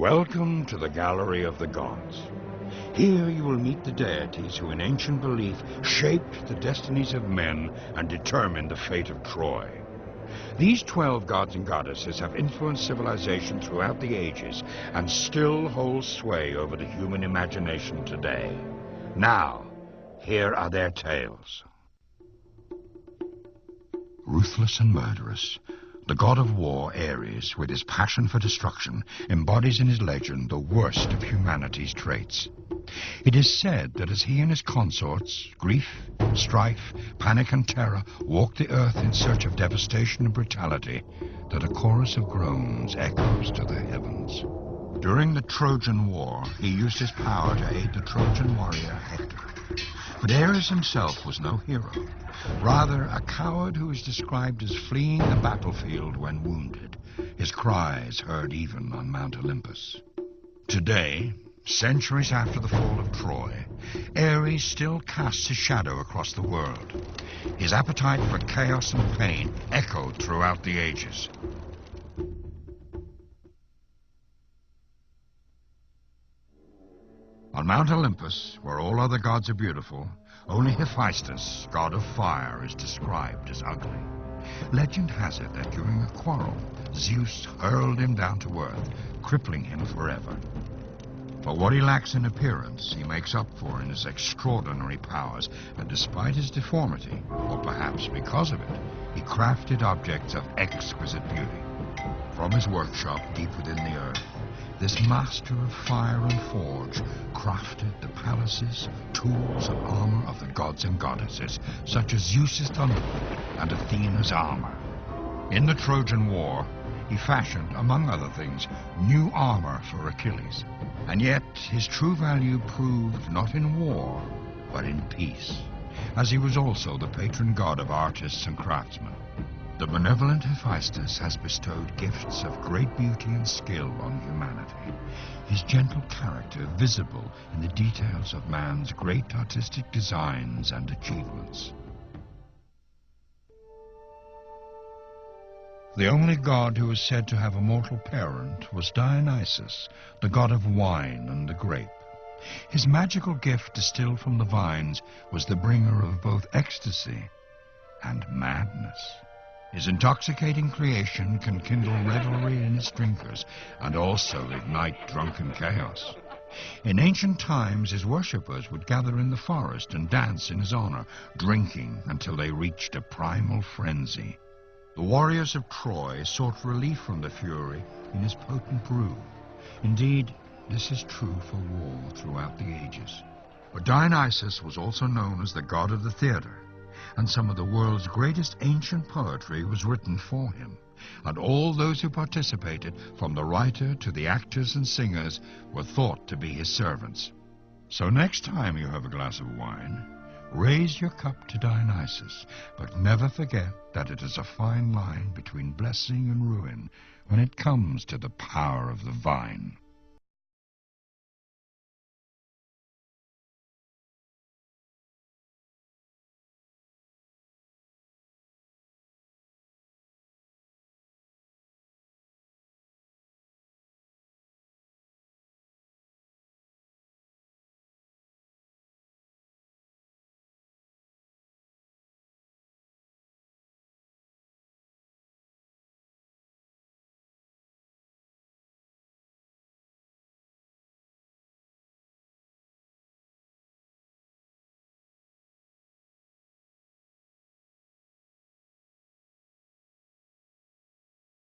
Welcome to the Gallery of the Gods. Here you will meet the deities who in ancient belief shaped the destinies of men and determined the fate of Troy. These 12 gods and goddesses have influenced civilization throughout the ages and still hold sway over the human imagination today. Now, here are their tales. Ruthless and murderous, the god of war, Ares, with his passion for destruction, embodies in his legend the worst of humanity's traits. It is said that as he and his consorts, grief, strife, panic and terror, walk the earth in search of devastation and brutality, that a chorus of groans echoes to the heavens. During the Trojan War, he used his power to aid the Trojan warrior Hector. But Ares himself was no hero, rather a coward who is described as fleeing the battlefield when wounded, his cries heard even on Mount Olympus. Today, centuries after the fall of Troy, Ares still casts his shadow across the world. His appetite for chaos and pain echoed throughout the ages. On Mount Olympus, where all other gods are beautiful, only Hephaestus, god of fire, is described as ugly. Legend has it that during a quarrel, Zeus hurled him down to earth, crippling him forever. But what he lacks in appearance, he makes up for in his extraordinary powers, and despite his deformity, or perhaps because of it, he crafted objects of exquisite beauty. From his workshop deep within the earth, this master of fire and forge crafted the palaces, tools, and armor of the gods and goddesses, such as Zeus's thunderbolt and Athena's armor. In the Trojan War, he fashioned, among other things, new armor for Achilles. And yet his true value proved not in war, but in peace, as he was also the patron god of artists and craftsmen. The benevolent Hephaestus has bestowed gifts of great beauty and skill on humanity, his gentle character visible in the details of man's great artistic designs and achievements. The only god who is said to have a mortal parent was Dionysus, the god of wine and the grape. His magical gift distilled from the vines was the bringer of both ecstasy and madness. His intoxicating creation can kindle revelry in its drinkers and also ignite drunken chaos. In ancient times, his worshippers would gather in the forest and dance in his honor, drinking until they reached a primal frenzy. The warriors of Troy sought relief from the fury in his potent brew. Indeed, this is true for war throughout the ages. But Dionysus was also known as the god of the theater, and some of the world's greatest ancient poetry was written for him, and all those who participated, from the writer to the actors and singers, were thought to be his servants. So next time you have a glass of wine, raise your cup to Dionysus, but never forget that it is a fine line between blessing and ruin when it comes to the power of the vine.